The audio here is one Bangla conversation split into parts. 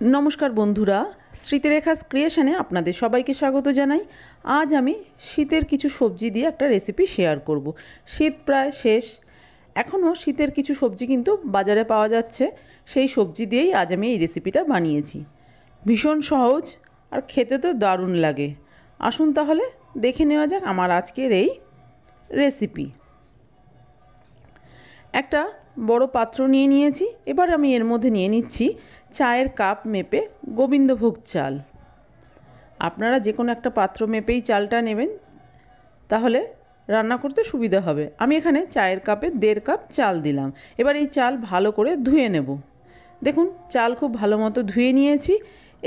नमस्कार बंधुरा स्मृतिरेखास क्रिएशने आपनादेर सबाइके स्वागत जानाई। आज आमी शीतेर किछु सब्जी दिए एकटा रेसिपि शेयर करब। शीत प्राय शेष, एखोनो शीतेर किछु सब्जी किन्तु बाजारे पाওয়া যাচ্ছে। সেই सब्जी दिएई आज आमी এই रेसिपिटा बानिয়েছি। भीषण सहज और खेते तो दारुण लागे। आसुन ताहले देखे नेওয়া যাক আমার আজকের এই रेसिपि। একটা বড় পাত্র নিয়ে নিয়েছি। এবার আমি এর মধ্যে নিয়ে নিচ্ছি চায়ের কাপ মেপে গোবিন্দভোগ চাল। আপনারা যে কোনো একটা পাত্র মেপেই চালটা নেবেন, তাহলে রান্না করতে সুবিধা হবে। আমি এখানে চায়ের কাপে 1.5 কাপ চাল দিলাম। এবার এই চাল ভালো করে ধুয়ে নেব। দেখুন চাল খুব ভালো মতো ধুয়ে নিয়েছি।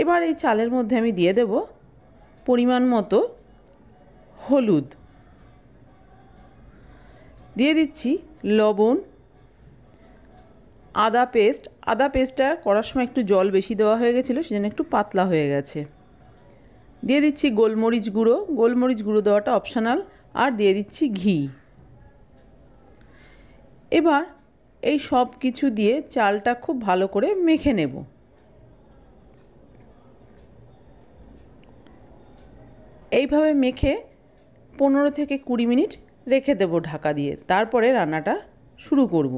এবার এই চালের মধ্যে আমি দিয়ে দেব পরিমাণ মতো হলুদ, দিয়ে দিচ্ছি লবণ, আদা পেস্টটা করার সময় একটু জল বেশি দেওয়া হয়ে গেছিলো, সেজন্য একটু পাতলা হয়ে গেছে। দিয়ে দিচ্ছি গোলমরিচ গুঁড়ো দেওয়াটা অপশনাল, আর দিয়ে দিচ্ছি ঘি। এবার এই সব কিছু দিয়ে চালটা খুব ভালো করে মেখে নেব। এইভাবে মেখে 15 থেকে 20 মিনিট রেখে দেব ঢাকা দিয়ে। তারপরে রান্নাটা শুরু করব।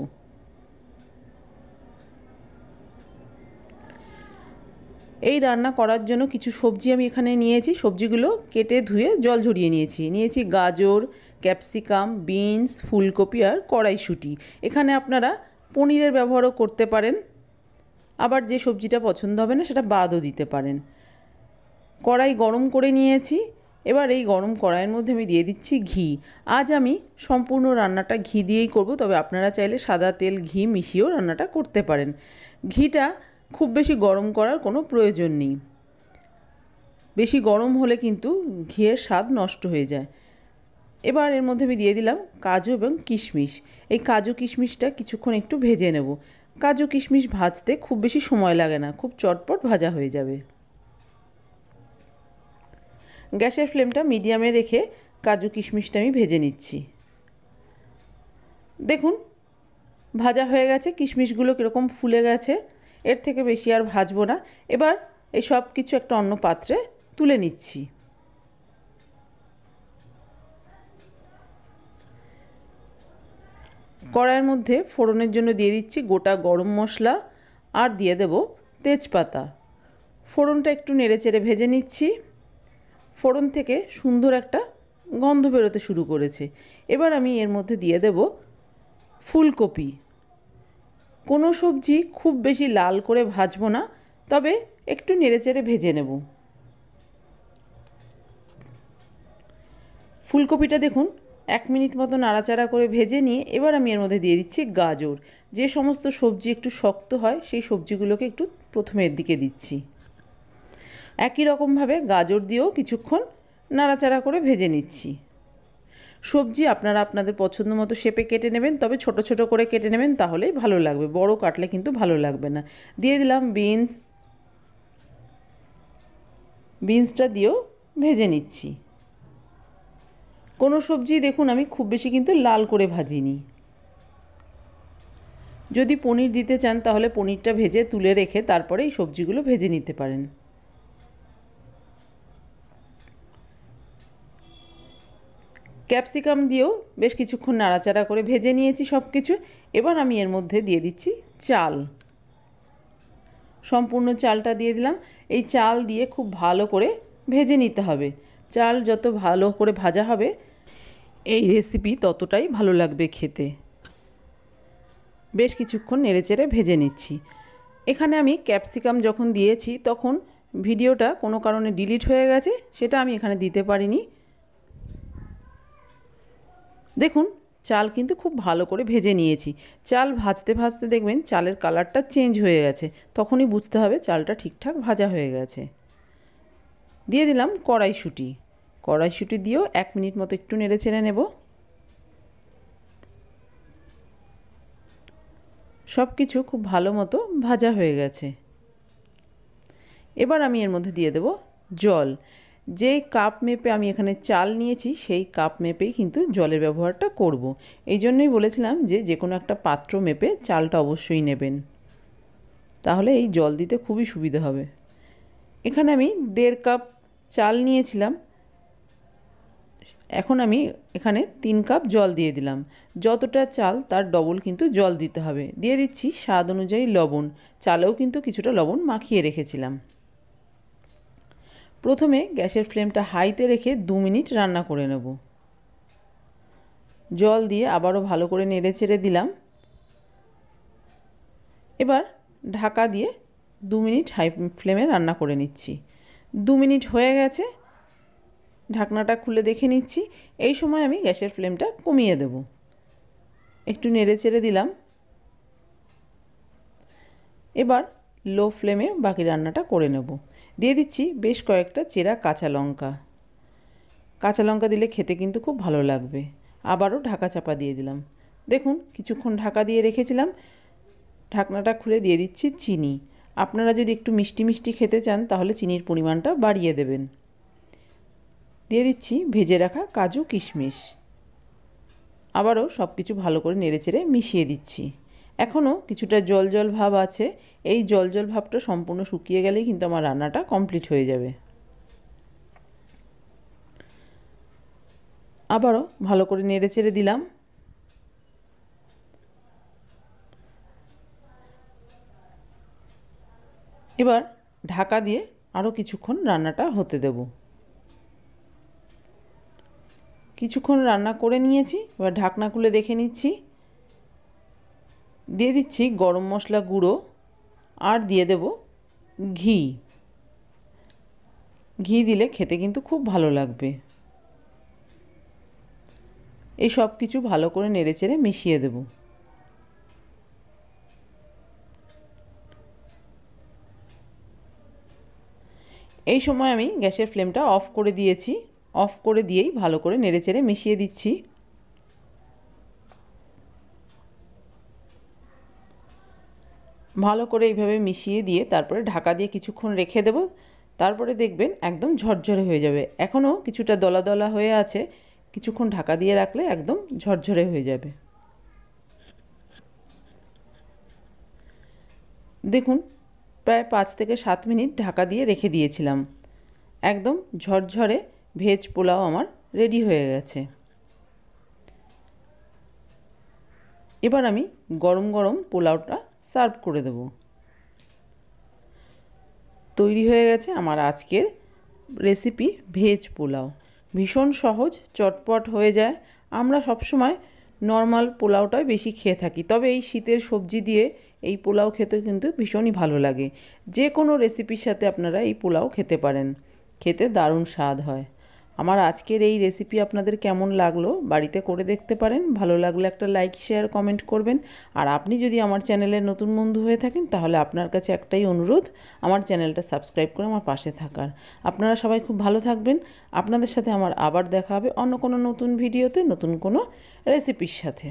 এই রান্না করার জন্য কিছু সবজি আমি এখানে নিয়েছি। সবজিগুলো কেটে ধুয়ে জল ঝরিয়ে নিয়েছি। গাজর, ক্যাপসিকাম, বিনস, ফুলকপি আর কড়াইশুঁটি। এখানে আপনারা পনিরের ব্যবহারও করতে পারেন, আবার যে সবজিটা পছন্দ হবে না সেটা বাদও দিতে পারেন। কড়াই গরম করে নিয়েছি। এবার এই গরম কড়াইয়ের মধ্যে আমি দিয়ে দিচ্ছি ঘি। আজ আমি সম্পূর্ণ রান্নাটা ঘি দিয়েই করব, তবে আপনারা চাইলে সাদা তেল ঘি মিশিয়েও রান্নাটা করতে পারেন। ঘিটা খুব বেশি গরম করার কোনো প্রয়োজন নেই। বেশি গরম হলে কিন্তু ঘিয়ের স্বাদ নষ্ট হয়ে যায়। এবার এর মধ্যে আমি দিয়ে দিলাম কাজু এবং কিশমিশ। এই কাজু কিশমিশটা কিছুক্ষণ একটু ভেজে নেব। কাজু কিশমিশ ভাজতে খুব বেশি সময় লাগে না, খুব চটপট ভাজা হয়ে যাবে। গ্যাসের ফ্লেমটা মিডিয়ামে রেখে কাজু কিশমিশটা আমি ভেজে নিচ্ছি। দেখুন ভাজা হয়ে গেছে, কিশমিশগুলো কীরকম ফুলে গেছে। এর থেকে বেশি আর ভাজবো না। এবার এই সব কিছু একটা অন্য পাত্রে তুলে নিচ্ছি। কড়াইয়ের মধ্যে ফোড়নের জন্য দিয়ে দিচ্ছি গোটা গরম মশলা, আর দিয়ে দেব তেজপাতা। ফোড়নটা একটু নেড়েচেড়ে ভেজে নিচ্ছি। ফোড়ন থেকে সুন্দর একটা গন্ধ বেরোতে শুরু করেছে। এবার আমি এর মধ্যে দিয়ে দেব ফুলকপি। কোনো সবজি খুব বেশি লাল করে ভাজবো না, তবে একটু নেড়েচেড়ে ভেজে নেব। ফুলকপিটা দেখুন 1 মিনিট মতো নাড়াচাড়া করে ভেজে নিয়ে এবার আমি এর মধ্যে দিয়ে দিচ্ছি গাজর। যে সমস্ত সবজি একটু শক্ত হয় সেই সবজিগুলোকে একটু প্রথমে এর দিকে দিচ্ছি। একই রকমভাবে গাজর দিয়েও কিছুক্ষণ নাড়াচাড়া করে ভেজে নিচ্ছি। সবজি আপনারা আপনাদের পছন্দ মতো শেপে কেটে নেবেন, তবে ছোট ছোট করে কেটে নেবেন, তাহলেই ভালো লাগবে। বড় কাটলে কিন্তু ভালো লাগবে না। দিয়ে দিলাম বিনসটা দিয়েও ভেজে নিচ্ছি। কোনো সবজি দেখুন আমি খুব বেশি কিন্তু লাল করে ভাজিনি। যদি পনির দিতে চান তাহলে পনিরটা ভেজে তুলে রেখে তারপরে এই সবজিগুলো ভেজে নিতে পারেন। ক্যাপসিকাম দিয়েও বেশ কিছুক্ষণ নাড়াচাড়া করে ভেজে নিয়েছি সব কিছু। এবার আমি এর মধ্যে দিয়ে দিচ্ছি চাল। সম্পূর্ণ চালটা দিয়ে দিলাম। এই চাল দিয়ে খুব ভালো করে ভেজে নিতে হবে। চাল যত ভালো করে ভাজা হবে এই রেসিপি ততটাই ভালো লাগবে খেতে। বেশ কিছুক্ষণ নেড়েচেড়ে ভেজে নিচ্ছি। এখানে আমি ক্যাপসিকাম যখন দিয়েছি তখন ভিডিওটা কোনো কারণে ডিলিট হয়ে গেছে, সেটা আমি এখানে দিতে পারিনি। দেখুন চাল কিন্তু খুব ভালো করে ভেজে নিয়েছি। চাল ভাজতে ভাজতে দেখবেন চালের কালারটা চেঞ্জ হয়ে গেছে, তখনই বুঝতে হবে চালটা ঠিকঠাক ভাজা হয়ে গেছে। দিয়ে দিলাম কড়াইশুঁটি দিয়েও 1 মিনিট মতো একটু নেড়ে চেড়ে নেব। সব কিছু খুব ভালো মতো ভাজা হয়ে গেছে। এবার আমি এর মধ্যে দিয়ে দেব জল। যেই কাপ মেপে আমি এখানে চাল নিয়েছি সেই কাপ মেপেই কিন্তু জলের ব্যবহারটা করব। এই জন্যই বলেছিলাম যে কোনো একটা পাত্র মেপে চালটা অবশ্যই নেবেন। তাহলে এই জল দিতে খুবই সুবিধা হবে। এখানে আমি 1.5 কাপ চাল নিয়েছিলাম, এখন আমি এখানে 3 কাপ জল দিয়ে দিলাম। যতটা চাল তার ডবল কিন্তু জল দিতে হবে। দিয়ে দিচ্ছি স্বাদ অনুযায়ী লবণ, চালেও কিন্তু কিছুটা লবণ মাখিয়ে রেখেছিলাম। প্রথমে গ্যাসের ফ্লেমটা হাইতে রেখে 2 মিনিট রান্না করে নেব। জল দিয়ে আবারও ভালো করে নেড়েচেড়ে দিলাম। এবার ঢাকা দিয়ে 2 মিনিট হাই ফ্লেমে রান্না করে নিচ্ছি। 2 মিনিট হয়ে গেছে, ঢাকনাটা খুলে দেখে নিচ্ছি। এই সময় আমি গ্যাসের ফ্লেমটা কমিয়ে দেব। একটু নেড়েচেড়ে দিলাম। এবার লো ফ্লেমে বাকি রান্নাটা করে নেব। দিয়ে দিচ্ছি বেশ কয়েকটা চেরা কাঁচা লঙ্কা। কাঁচা লঙ্কা দিলে খেতে কিন্তু খুব ভালো লাগবে। আবারও ঢাকা চাপা দিয়ে দিলাম। দেখুন কিছুক্ষণ ঢাকা দিয়ে রেখেছিলাম। ঢাকনাটা খুলে দিয়ে দিচ্ছি চিনি। আপনারা যদি একটু মিষ্টি মিষ্টি খেতে চান তাহলে চিনির পরিমাণটা বাড়িয়ে দেবেন। দিয়ে দিচ্ছি ভেজে রাখা কাজু কিশমিশ। আবারও সব কিছু ভালো করে নেড়েচেড়ে মিশিয়ে দিচ্ছি। এখনও কিছুটা জল জল ভাব আছে। এই জল জল ভাবটা সম্পূর্ণ শুকিয়ে গেলেই কিন্তু আমার রান্নাটা কমপ্লিট হয়ে যাবে। আবারও ভালো করে নেড়েচেড়ে দিলাম। এবার ঢাকা দিয়ে আরও কিছুক্ষণ রান্নাটা হতে দেব। কিছুক্ষণ রান্না করে নিয়েছি, এবার ঢাকনা খুলে দেখে নিচ্ছি। দিয়ে দিচ্ছি গরম মশলা গুঁড়ো আর দিয়ে দেব ঘি। ঘি দিলে খেতে কিন্তু খুব ভালো লাগবে। এই সব কিছু ভালো করে নেড়েচেড়ে মিশিয়ে দেব। এই সময় আমি গ্যাসের ফ্লেমটা অফ করে দিয়েছি। অফ করে দিয়েই ভালো করে নেড়েচেড়ে মিশিয়ে দিচ্ছি। ভালো করে এইভাবে মিশিয়ে দিয়ে তারপরে ঢাকা দিয়ে কিছুক্ষণ রেখে দেব। তারপরে দেখবেন একদম ঝরঝরে হয়ে যাবে। এখনও কিছুটা দলা দলা হয়ে আছে, কিছুক্ষণ ঢাকা দিয়ে রাখলে একদম ঝরঝরে হয়ে যাবে। দেখুন প্রায় 5 থেকে 7 মিনিট ঢাকা দিয়ে রেখে দিয়েছিলাম। একদম ঝরঝরে ভেজ পোলাও আমার রেডি হয়ে গেছে। এবার আমি গরম গরম পোলাওটা সার্ভ করে দেব। তৈরি হয়ে গেছে আমার আজকের রেসিপি ভেজ পোলাও। ভীষণ সহজ, চটপট হয়ে যায়। আমরা সবসময় নর্মাল পোলাওটাই বেশি খেয়ে থাকি, তবে এই শীতের সবজি দিয়ে এই পোলাও খেতে কিন্তু ভীষণই ভালো লাগে। যে কোনো রেসিপির সাথে আপনারা এই পোলাও খেতে পারেন, খেতে দারুণ স্বাদ হয়। আমার আজকের এই রেসিপি আপনাদের কেমন লাগলো বাড়িতে করে দেখতে পারেন। ভালো লাগলে একটা লাইক শেয়ার কমেন্ট করবেন। আর আপনি যদি আমার চ্যানেলের নতুন বন্ধু হয়ে থাকেন তাহলে আপনার কাছে একটাই অনুরোধ, আমার চ্যানেলটা সাবস্ক্রাইব করে আমার পাশে থাকার। আপনারা সবাই খুব ভালো থাকবেন। আপনাদের সাথে আমার আবার দেখা হবে অন্য কোনো নতুন ভিডিওতে, নতুন কোনো রেসিপির সাথে।